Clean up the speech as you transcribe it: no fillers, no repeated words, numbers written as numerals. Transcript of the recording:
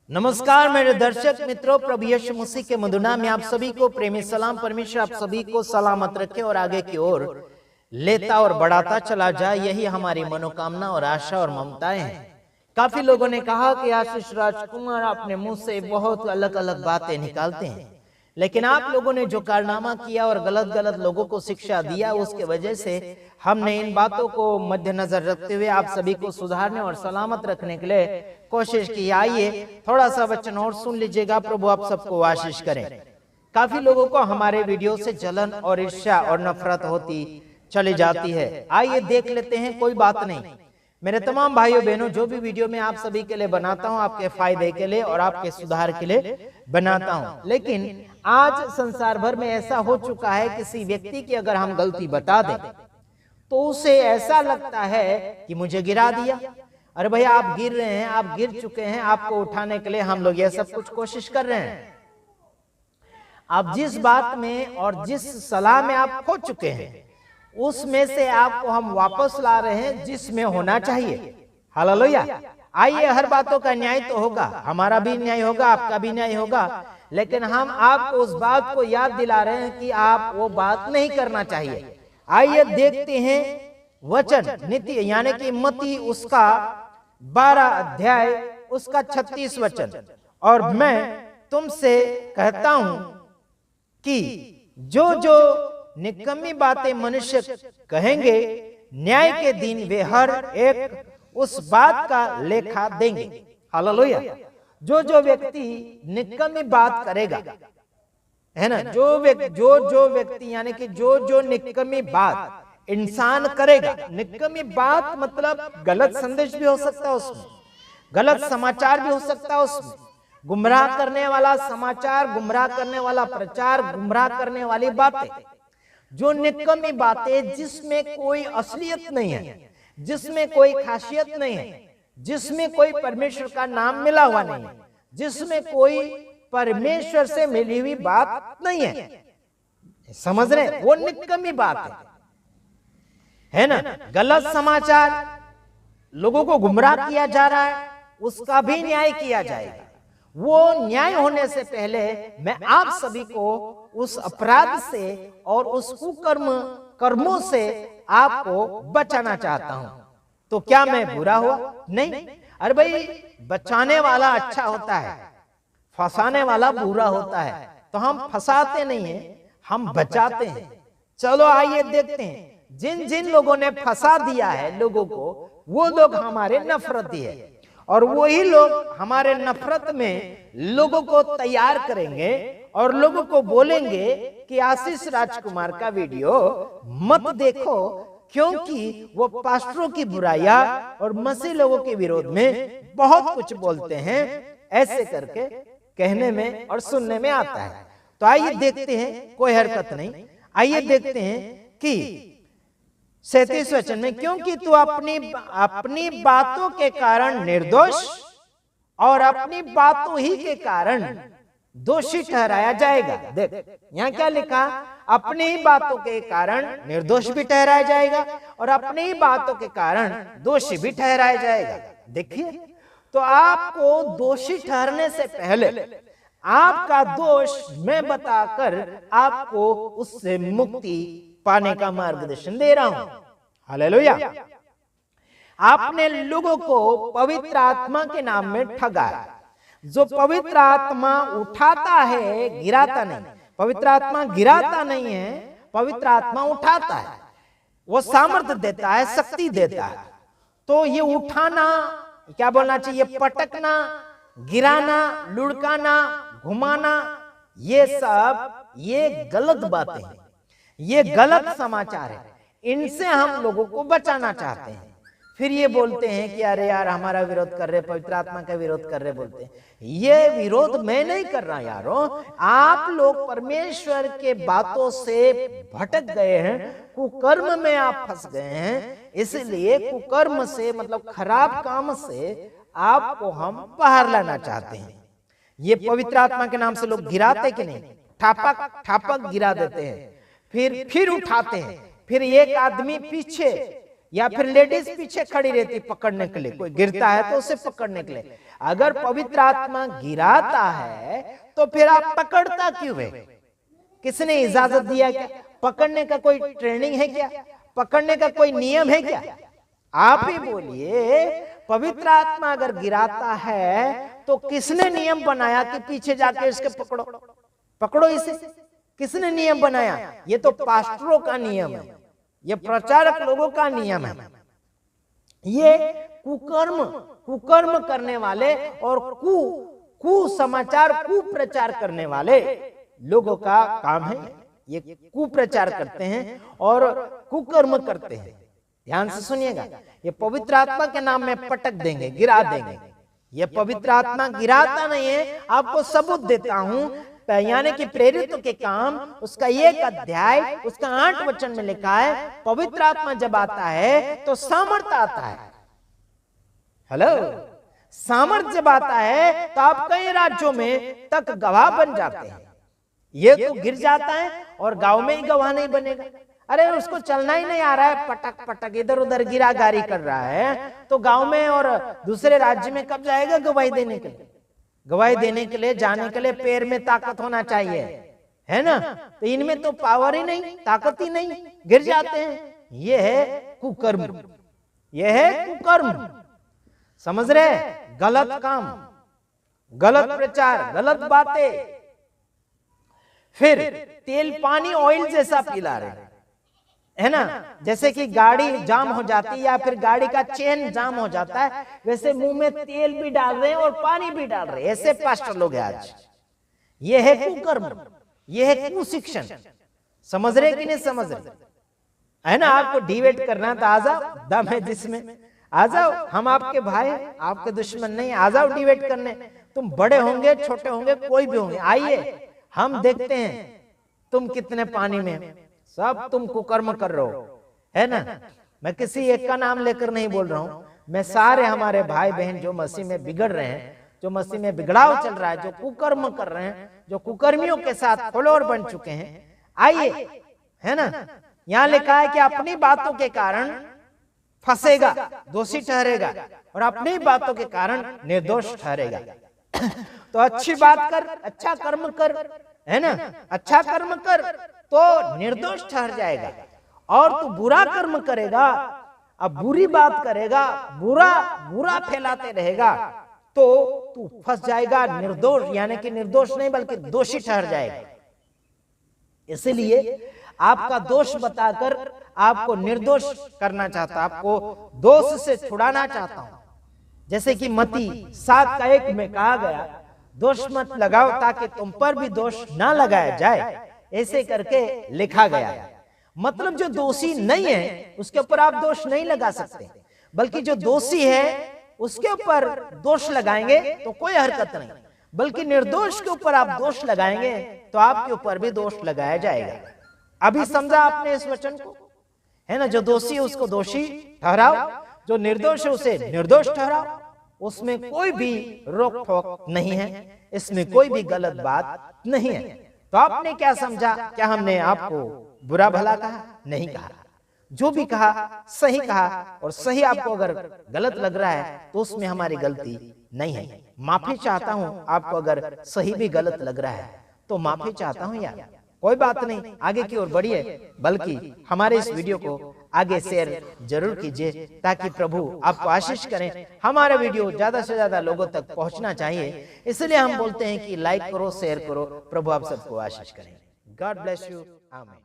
नमस्कार मेरे दर्शक मित्रों, प्रभु यीशु मसीह के मधुर नाम में आप सभी को प्रेमी सलाम। परमेश्वर आप सभी को सलामत रखे और आगे की ओर लेता और बढ़ाता चला जाए, यही हमारी मनोकामना और आशा और ममताएं हैं। काफी लोगों ने कहा कि आशीष राजकुमार अपने मुंह से बहुत अलग अलग बातें निकालते हैं, लेकिन आप लोगों ने जो कारनामा किया और गलत गलत लोगों को शिक्षा दिया, उसके वजह से हमने इन बातों को मद्देनजर रखते हुए आप सभी को सुधारने और सलामत रखने के लिए कोशिश की। आइए थोड़ा सा वचन और सुन लीजिएगा, प्रभु आप सबको आशीष करें। काफी लोगों को हमारे वीडियो से जलन और ईर्ष्या और नफरत होती चली जाती है। आइए देख लेते हैं, कोई बात नहीं। मेरे तमाम भाइयों बहनों, जो भी वीडियो मैं आप सभी के लिए बनाता हूं, आपके फायदे के लिए और आपके सुधार के लिए बनाता हूं। लेकिन आज संसार भर में ऐसा हो चुका है, किसी व्यक्ति की अगर हम गलती बता दें तो उसे ऐसा लगता है कि मुझे गिरा दिया। अरे भैया, आप गिर रहे हैं, आप गिर चुके हैं, आपको उठाने के लिए हम लोग ये सब कुछ कोशिश कर रहे हैं। आप जिस बात में और जिस सलाह में आप खो चुके हैं, उसमें से आपको हम वापस ला रहे हैं जिसमें होना चाहिए। हालेलुया। आइए, हर बातों का न्याय तो होगा, हमारा भी न्याय होगा, आपका भी न्याय होगा, लेकिन हम आपको उस बात को याद दिला रहे हैं कि आप वो बात नहीं करना चाहिए। आइए देखते हैं वचन नीति यानी कि मत्ती उसका 12 अध्याय उसका 36 वचन। और मैं तुमसे कहता हूं कि जो जो निकम्मी बातें मनुष्य कहेंगे, न्याय के दिन वे हर एक उस बात का लेखा देंगे। हालेलुया। जो जो व्यक्ति निकम्मी बात करेगा, है ना, जो व्यक्ति यानी कि जो निकम्मी बात इंसान करेगा। निकम्मी बात मतलब गलत संदेश भी हो सकता है उसमें, गलत समाचार भी हो सकता है उसमें, गुमराह करने वाला समाचार, गुमराह करने वाला प्रचार, गुमराह करने वाली बातें, जो निकम्मी बातें जिसमें कोई असलियत नहीं है, जिसमें कोई खासियत नहीं है, जिसमें कोई परमेश्वर का नाम मिला हुआ नहीं है, जिसमें कोई परमेश्वर से मिली हुई बात नहीं है, समझ रहे, वो निकम्मी बात है ना। गलत समाचार, लोगों को गुमराह किया जा रहा है, उसका भी न्याय किया जाएगा। वो न्याय होने से पहले मैं आप सभी को उस अपराध से और उस कुकर्मों से आपको बचाना चाहता हूं। तो क्या मैं बुरा हुआ? नहीं। अरे भाई, बचाने वाला अच्छा होता है, फंसाने वाला बुरा होता है। तो हम फंसाते नहीं हैं, हम बचाते हैं। चलो आइए देखते हैं, जिन जिन लोगों ने फंसा दिया है लोगों को, वो लोग हमारे नफरती है, और वही लोग हमारे नफरत में लोगों को तैयार करेंगे और लोगों को बोलेंगे कि आशीष राजकुमार का वीडियो मत देखो, क्योंकि वो पास्टरों की बुराइयां और मसीह लोगों के विरोध में बहुत कुछ बोलते हैं। ऐसे करके कहने में और सुनने में आता है। तो आइए देखते हैं, कोई हरकत नहीं। आइए देखते हैं कि 37 वचन में, क्योंकि तू अपनी बातों के कारण निर्दोष और अपनी बातों ही के कारण दोषी ठहराया जाएगा। देख यहाँ क्या लिखा, अपनी ही बातों के कारण निर्दोष भी ठहराया जाएगा और अपनी ही बातों के कारण दोषी भी ठहराया जाएगा। देखिए, तो आपको दोषी ठहरने से पहले आपका दोष मैं बताकर आपको उससे मुक्ति पाने का मार्गदर्शन दे रहा हूं। हालेलुया। आपने लोगों को पवित्र आत्मा के नाम में ठगा। जो पवित्र आत्मा उठाता है, गिराता नहीं। पवित्र आत्मा गिराता नहीं है, पवित्र आत्मा उठाता है। वो सामर्थ्य देता है, शक्ति देता है। तो ये उठाना, क्या बोलना चाहिए, पटकना, गिराना, लुढ़काना, घुमाना, ये सब ये गलत बातें हैं, ये गलत समाचार है। इनसे हम लोगों को बचाना चाहते हैं। फिर ये बोलते हैं कि अरे यार, हमारा विरोध कर रहे, पवित्र आत्मा का विरोध कर रहे, बोलते हैं। ये विरोध मैं नहीं कर रहा यारों, आप लोग परमेश्वर के बातों से भटक गए हैं, कुकर्म में आप फंस गए हैं। इसलिए कुकर्म से मतलब खराब काम से आपको हम बाहर लाना चाहते हैं। ये पवित्र आत्मा के नाम से लोग गिराते कि नहीं, ठापक गिरा देते हैं, फिर उठाते हैं। फिर एक आदमी पीछे या फिर लेडीज पीछे खड़ी रहती पकड़ने के लिए, कोई गिरता है तो उसे पकड़ने के लिए। अगर पवित्र आत्मा गिराता है तो फिर आप पकड़ता क्यों है? किसने इजाजत दिया? क्या पकड़ने का कोई ट्रेनिंग है क्या? पकड़ने का कोई नियम है क्या? आप ही बोलिए। पवित्र आत्मा अगर गिराता है तो किसने नियम बनाया कि पीछे जाके इसके पकड़ो, पकड़ो इसे? किसने नियम बनाया? ये तो पास्टरों का नियम है, ये प्रचारक लोगों का नियम है। ये कुकर्म करने वाले और कुसमाचार कुप्रचार करने वाले लोगों का काम है। ये कुप्रचार करते हैं और कुकर्म करते हैं। ध्यान से सुनिएगा, ये पवित्र आत्मा के नाम में पटक देंगे, गिरा देंगे। ये पवित्र आत्मा गिराता नहीं है। आपको सबूत देता हूं, यानी कि प्रेरितों के काम उसका 1 अध्याय उसका 8 वचन में लिखा है, पवित्र आत्मा जब आता है तो सामर्थ्य आता है। हेलो, सामर्थ्य जब आता है तो आप कई राज्यों में तक गवाह बन जाते हैं। ये तो गिर जाता है और गांव में ही गवाह नहीं बनेगा। अरे उसको चलना ही नहीं आ रहा है, पटक पटक इधर उधर गिरागारी कर रहा है, तो गांव में और दूसरे राज्य में कब जाएगा गवाही देने के लिए? गवाही देने के लिए जाने के लिए पैर में ताकत होना चाहिए, है ना? तो इनमें तो पावर ही नहीं, ताकत ही नहीं, गिर जाते हैं। ये है कुकर्म, ये है कुकर्म। समझ रहे? गलत काम, गलत प्रचार, गलत बातें। फिर तेल पानी ऑयल जैसा पिला रहे, है ना? जैसे कि गाड़ी जाम हो जाती है या फिर गाड़ी का चेन जाम हो जाता है, वैसे मुंह में तेल भी डाल रहे हैं और पानी भी डाल रहे हैं। ऐसे पास्टर लोग हैं आज। ये है कुकर्म, ये है कुशिक्षण। समझ रहे कि नहीं समझ रहे? है ना? आपको डिबेट करना तो आ जाओ, दम है जिसमें आ जाओ। हम आपके भाई, आपके दुश्मन नहीं। आ जाओ डिबेट करने। तुम बड़े होंगे, छोटे होंगे, कोई भी होंगे, आइए हम देखते हैं तुम कितने पानी में। सब तुम कुकर्म कर रहे हो, है ना? मैं किसी एक का नाम लेकर नहीं बोल रहा हूं, मैं सारे हमारे भाई बहन जो मसीह में बिगड़ रहे हैं, जो मसीह में बिगड़ाव चल रहा है, जो कुकर्म कर रहे हैं, जो कुकर्मियों के साथ फॉलोअर बन चुके हैं, आइए, है ना? यहां लिखा है कि अपनी बातों के कारण फंसेगा, दोषी ठहरेगा, और अपनी बातों के कारण निर्दोष ठहरेगा। तो अच्छी बात कर, अच्छा कर्म कर, है ना? अच्छा कर्म कर तो निर्दोष ठहर जाएगा। और तू बुरा कर्म करेगा, अब बुरी बात करेगा, बुरा फैलाते रहेगा, तो तू फंस जाएगा, निर्दोष, यानी कि निर्दोष नहीं बल्कि दोषी ठहर जाएगा। इसलिए आपका दोष बताकर आपको निर्दोष करना चाहता, आपको दोष से छुड़ाना चाहता हूं। जैसे कि मत्ती 7:1 में कहा गया, दोष मत लगाओ ताकि तुम पर भी दोष ना लगाया जाए, ऐसे करके लिखा गया है। मतलब जो दोषी नहीं है उसके ऊपर आप दोष नहीं लगा सकते, बल्कि जो दोषी है उसके ऊपर दोष लगाएंगे तो कोई हरकत नहीं, बल्कि निर्दोष के ऊपर आप दोष लगाएंगे तो आपके ऊपर भी दोष लगाया जाएगा। अभी समझा आपने इस वचन को, है ना? जो दोषी है उसको दोषी ठहराओ, जो निर्दोष है उसे निर्दोष ठहराओ। उसमें कोई भी रोक टोक नहीं है, इसमें कोई भी गलत बात नहीं है। तो आपने क्या समझा? क्या हमने आपको बुरा भला कहा? नहीं कहा। जो भी कहा सही कहा, और सही आपको अगर गलत लग रहा है तो उसमें हमारी गलती नहीं है। माफी चाहता हूं आपको अगर सही भी गलत लग रहा है तो माफी चाहता हूं यार, कोई बात नहीं, आगे की ओर बढ़िए, बल्कि हमारे इस वीडियो को आगे शेयर जरूर कीजिए ताकि प्रभु आपको आशीष करें। हमारा वीडियो ज्यादा से ज्यादा लोगों तक पहुंचना चाहिए, इसलिए हम बोलते हैं कि लाइक करो, शेयर करो। प्रभु आप सबको आशीष करें। God bless you. आमीन।